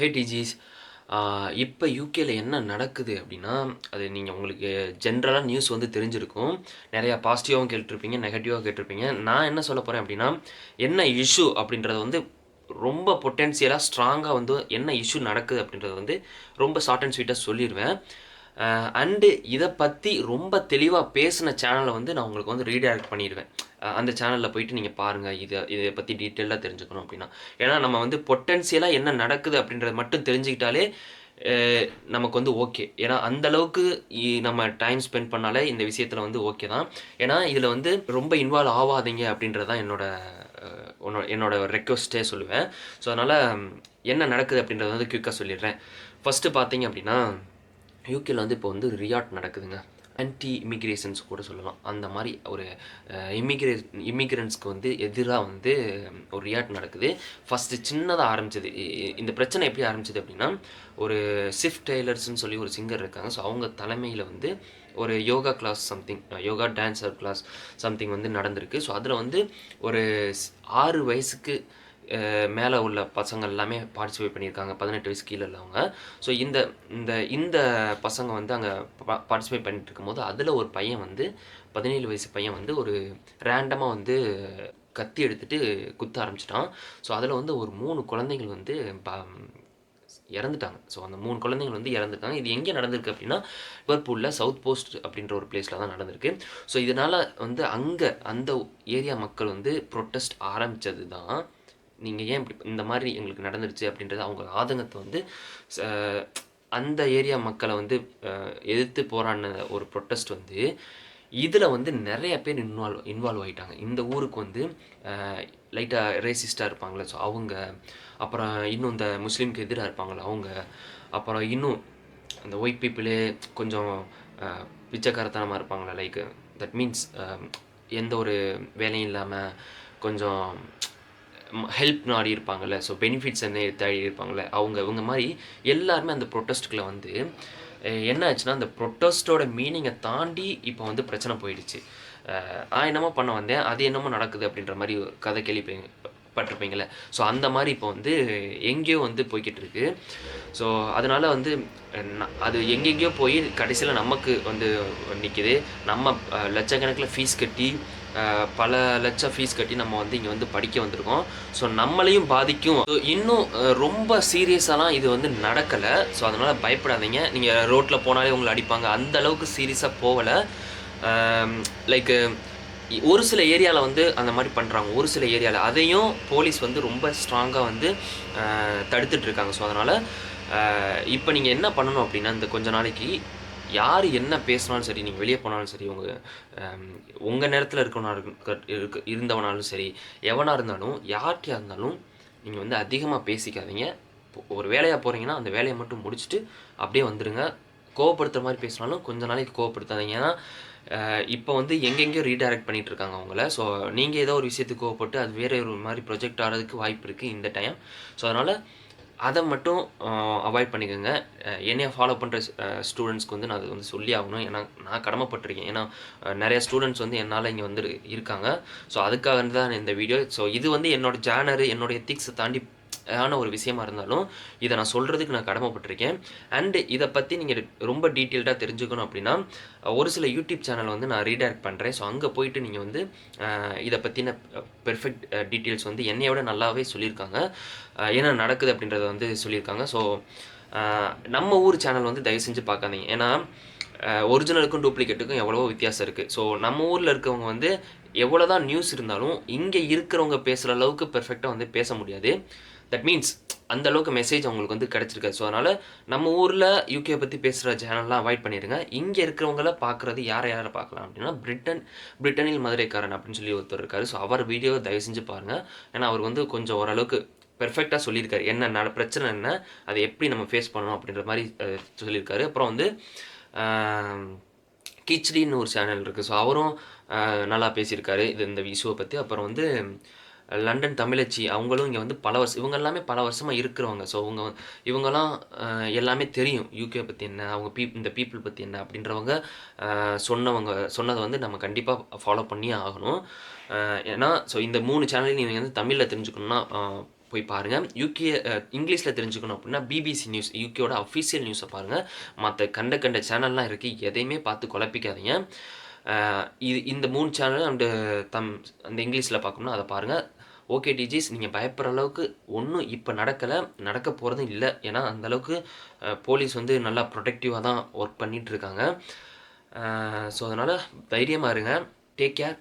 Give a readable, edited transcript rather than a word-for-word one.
ஹே டிஜிஸ் இப்போ யூகேல என்ன நடக்குது அப்படின்னா, அது உங்களுக்கு ஜென்ரலாக நியூஸ் வந்து தெரிஞ்சிருக்கும். நிறையா பாசிட்டிவாவும் கேட்டிருப்பீங்க, நெகட்டிவாக கேட்டிருப்பீங்க. நான் என்ன சொல்ல போகிறேன் அப்படின்னா, என்ன இஷ்யூ அப்படின்றத வந்து ரொம்ப பொட்டென்ஷியலாக ஸ்ட்ராங்காக வந்து என்ன இஷ்யூ நடக்குது அப்படின்றத வந்து ரொம்ப ஷார்ட் அண்ட் ஸ்வீட்டாக சொல்லிடுவேன். அண்டு இதை பற்றி ரொம்ப தெளிவாக பேசின சேனலை வந்து நான் உங்களுக்கு வந்து ரீடைரக்ட் பண்ணிடுவேன். அந்த சேனலில் போயிட்டு நீங்கள் பாருங்கள், இதை பற்றி டீட்டெயிலாக தெரிஞ்சுக்கணும் அப்படின்னா. ஏன்னா நம்ம வந்து பொட்டென்ஷியலாக என்ன நடக்குது அப்படின்றத மட்டும் தெரிஞ்சுக்கிட்டாலே நமக்கு வந்து ஓகே. ஏன்னா அந்த அளவுக்கு நம்ம டைம் ஸ்பெண்ட் பண்ணாலே இந்த விஷயத்தில் வந்து ஓகே தான். ஏன்னா இதில் வந்து ரொம்ப இன்வால்வ் ஆகாதீங்க அப்படின்றது தான் என்னோட ரெக்வஸ்ட்டே சொல்லுவேன். ஸோ அதனால் என்ன நடக்குது அப்படின்றத வந்து குயிக்காக சொல்லிடுறேன். ஃபஸ்ட்டு பார்த்தீங்க அப்படின்னா, யூகேல வந்து இப்போ வந்து ரியாட் நடக்குதுங்க. ஆன்டி இமிக்ரேஷன்ஸ் கூட சொல்லலாம். அந்த மாதிரி ஒரு இமிக்ரெண்ட்ஸ்க்கு வந்து எதிராக வந்து ஒரு ரியாட் நடக்குது. ஃபஸ்ட்டு சின்னதாக ஆரம்பிச்சது. இந்த பிரச்சனை எப்படி ஆரம்பிச்சது அப்படின்னா, ஒரு சிஃப் டெய்லர்ஸ்ன்னு சொல்லி ஒரு சிங்கர் இருக்காங்க. ஸோ அவங்க தலைமையில் வந்து ஒரு yoga class something, yoga dancer class something வந்து நடந்திருக்கு. ஸோ அதில் வந்து ஒரு 6 வயசுக்கு மேலே உள்ள பசங்க எல்லாமே பார்ட்டிசிபேட் பண்ணியிருக்காங்க, 18 வயசு கீழே உள்ளவங்க. ஸோ இந்த இந்த இந்த பசங்க வந்து அங்கே பார்ட்டிசிபேட் பண்ணிட்டு இருக்கும்போது, அதில் ஒரு பையன் வந்து 17 வயசு பையன் வந்து ஒரு ரேண்டமாக வந்து கத்தி எடுத்துட்டு குத்த ஆரம்பிச்சிட்டான். ஸோ அதில் வந்து ஒரு 3 குழந்தைகள் வந்து இறந்துட்டாங்க. ஸோ அந்த 3 குழந்தைகள் வந்து இறந்துட்டாங்க. இது எங்கே நடந்திருக்கு அப்படின்னா, லிவர்பூலில் சவுத் போஸ்ட் அப்படின்ற ஒரு பிளேஸில் தான் நடந்திருக்கு. ஸோ இதனால் வந்து அங்கே அந்த ஏரியா மக்கள் வந்து ப்ரொட்டஸ்ட் ஆரம்பித்தது தான். நீங்கள் ஏன் இப்படி இந்த மாதிரி எங்களுக்கு நடந்துருச்சு அப்படின்றது அவங்க ஆதங்கத்தை வந்து அந்த ஏரியா மக்களை வந்து எதிர்த்து போராடின ஒரு ப்ரொட்டஸ்ட் வந்து இதில் வந்து நிறைய பேர் இன்வால்வ் ஆகிட்டாங்க. இந்த ஊருக்கு வந்து லைட்டாக ரேசிஸ்டாக இருப்பாங்களே, ஸோ அவங்க, அப்புறம் இன்னும் இந்த முஸ்லீம்க்கு எதிராக இருப்பாங்களே அவங்க, அப்புறம் இன்னும் அந்த ஒயிட் பீப்புளே கொஞ்சம் பிச்சைக்காரத்தனமாக இருப்பாங்களே, லைக் தட் மீன்ஸ் எந்த ஒரு வேலையும் இல்லாமல் கொஞ்சம் ஹெல்ப் நாடி இருப்பாங்கள்ல, ஸோ பெனிஃபிட்ஸ் என்ன தேடி இருப்பாங்கள்ல, இவங்க மாதிரி எல்லாருமே அந்த ப்ரொட்டஸ்ட்டுக்குள்ளே வந்து என்ன ஆச்சுன்னா, அந்த ப்ரொட்டஸ்ட்டோட மீனிங்கை தாண்டி இப்போ வந்து பிரச்சனை போயிடுச்சு. நான் என்னமோ பண்ண வந்தேன், அது என்னமோ நடக்குது அப்படின்ற மாதிரி கதை கேள்விப்பட்டிருப்பீங்களே. ஸோ அந்த மாதிரி இப்போ வந்து எங்கேயோ வந்து போய்கிட்டு இருக்கு. ஸோ அதனால் வந்து அது எங்கெங்கேயோ போய் கடைசியில் நமக்கு வந்து நிற்கிது. நம்ம லட்சக்கணக்கில் ஃபீஸ் கட்டி, பல லட்சம் ஃபீஸ் கட்டி நம்ம வந்து இங்கே வந்து படிக்க வந்திருக்கோம். ஸோ நம்மளையும் பாதிக்கும். ஸோ இன்னும் ரொம்ப சீரியஸாலாம் இது வந்து நடக்கலை. ஸோ அதனால் பயப்படாதீங்க. நீங்கள் ரோட்டில் போனாலே உங்களை அடிப்பாங்க, அந்த அளவுக்கு சீரியஸாக போகலை. லைக்கு ஒரு சில ஏரியாவில் வந்து அந்த மாதிரி பண்ணுறாங்க, ஒரு சில ஏரியாவில் அதையும் போலீஸ் வந்து ரொம்ப ஸ்ட்ராங்காக வந்து தடுத்துட்ருக்காங்க. ஸோ அதனால் இப்போ நீங்கள் என்ன பண்ணணும் அப்படின்னா, இந்த கொஞ்ச நாளைக்கு யார் என்ன பேசினாலும் சரி, நீங்கள் வெளியே போனாலும் சரி, உங்கள் நேரத்தில் இருந்தவனாலும் சரி, எவனாக இருந்தாலும், யார்கிட்டையாக இருந்தாலும் நீங்கள் வந்து அதிகமாக பேசிக்காதீங்க. ஒரு வேலையாக போகிறீங்கன்னா அந்த வேலையை மட்டும் முடிச்சுட்டு அப்படியே வந்துடுங்க. கோவப்படுத்துகிற மாதிரி பேசினாலும் கொஞ்ச நாளைக்கு கோவப்படுத்தாதீங்க. ஏன்னா இப்போ வந்து எங்கெங்கேயோ ரீடைரக்ட் பண்ணிகிட்டு இருக்காங்க அவங்கள. ஸோ நீங்கள் ஏதோ ஒரு விஷயத்துக்கு கோவப்பட்டு அது வேறு ஒரு மாதிரி ப்ரொஜெக்ட் ஆகிறதுக்கு வாய்ப்பு இருக்குது இந்த டைம். ஸோ அதனால் அதை மட்டும் அவாய்ட் பண்ணிக்கோங்க. என்னைய ஃபாலோ பண்ணுற ஸ்டூடெண்ட்ஸ்க்கு வந்து நான் அதை வந்து சொல்லி ஆகணும். ஏன்னா நான் கடமைப்பட்டிருக்கேன். ஏன்னா நிறைய ஸ்டூடெண்ட்ஸ் வந்து என்னால் இங்கே வந்து இருக்காங்க. ஸோ அதுக்காக தான் இந்த வீடியோ. ஸோ இது வந்து என்னோடய ஜேனரு, என்னோடய எத்திக்ஸை தாண்டி ஆன ஒரு விஷயமா இருந்தாலும் இதை நான் சொல்கிறதுக்கு நான் கடமைப்பட்டிருக்கேன். அண்டு இதை பற்றி நீங்கள் ரொம்ப டீட்டெயில்டாக தெரிஞ்சுக்கணும் அப்படின்னா, ஒரு சில யூடியூப் சேனல் வந்து நான் ரீடைரக்ட் பண்ணுறேன். ஸோ அங்கே போயிட்டு நீங்கள் வந்து இதை பற்றின பெர்ஃபெக்ட் டீட்டெயில்ஸ் வந்து என்னைய விட நல்லாவே சொல்லியிருக்காங்க. என்ன நடக்குது அப்படின்றத வந்து சொல்லியிருக்காங்க. ஸோ நம்ம ஊர் சேனல் வந்து தயவு செஞ்சு பார்க்காதீங்க. ஏன்னா ஒரிஜினலுக்கும் டூப்ளிகேட்டுக்கும் எவ்வளவோ வித்தியாசம் இருக்குது. ஸோ நம்ம ஊரில் இருக்கவங்க வந்து எவ்வளோ தான் நியூஸ் இருந்தாலும் இங்கே இருக்கிறவங்க பேசுகிற அளவுக்கு பெர்ஃபெக்டாக வந்து பேச முடியாது. தட் மீன்ஸ் அந்த அளவுக்கு மெசேஜ் அவங்களுக்கு வந்து கிடச்சிருக்காது. ஸோ அதனால் நம்ம ஊரில் யூகே பற்றி பேசுகிற சேனல்லாம் அவாய்ட் பண்ணிடுங்க. இங்கே இருக்கிறவங்கள பார்க்குறது யாரை பார்க்கலாம் அப்படின்னா, பிரிட்டனில் மதுரைக்காரன் அப்படின்னு சொல்லி ஒருத்தர் இருக்கார். ஸோ அவர் வீடியோ தயவு செஞ்சு பாருங்கள். ஏன்னா அவர் வந்து கொஞ்சம் ஓரளவுக்கு பெர்ஃபெக்டாக சொல்லியிருக்காரு. என்ன பிரச்சனை என்ன, அதை எப்படி நம்ம ஃபேஸ் பண்ணணும் அப்படின்ற மாதிரி சொல்லியிருக்காரு. அப்புறம் வந்து கிச்டின்னு ஒரு சேனல் இருக்குது. ஸோ அவரும் நல்லா பேசியிருக்காரு இந்த இஷ்யூவை பற்றி. அப்புறம் வந்து லண்டன் தமிழச்சி, அவங்களும் இங்கே வந்து இவங்க எல்லாமே பல வருஷமாக இருக்கிறவங்க. ஸோ இவங்கெல்லாம் எல்லாமே தெரியும் யூகே பற்றி என்ன, அவங்க இந்த பீப்புள் பற்றி என்ன அப்படின்றவங்க சொன்னதை வந்து நம்ம கண்டிப்பாக ஃபாலோ பண்ணியே ஆகணும். ஏன்னா ஸோ இந்த 3 சேனலையும் நீங்கள் வந்து தமிழில் தெரிஞ்சுக்கணுன்னா போய் பாருங்கள். யூகே இங்கிலீஷில் தெரிஞ்சுக்கணும் அப்படின்னா பிபிசி நியூஸ் யூகேயோட அஃபிஷியல் நியூஸை பாருங்கள். மற்ற கண்ட சேனல்லாம் இருக்குது, எதையுமே பார்த்து குழப்பிக்காதீங்க. இந்த 3 சேனல் அண்டு அந்த இங்கிலீஷில் பார்க்கணும்னா அதை பாருங்கள். ஓகே டிஜிஸ், நீங்கள் பயப்படுற அளவுக்கு ஒன்றும் இப்போ நடக்கலை, நடக்க போகிறதும் இல்லை. ஏன்னா அந்தளவுக்கு போலீஸ் வந்து நல்லா ப்ரொடெக்டிவாக தான் ஒர்க் பண்ணிகிட்ருக்காங்க. ஸோ அதனால் தைரியமாக இருங்க. Take care.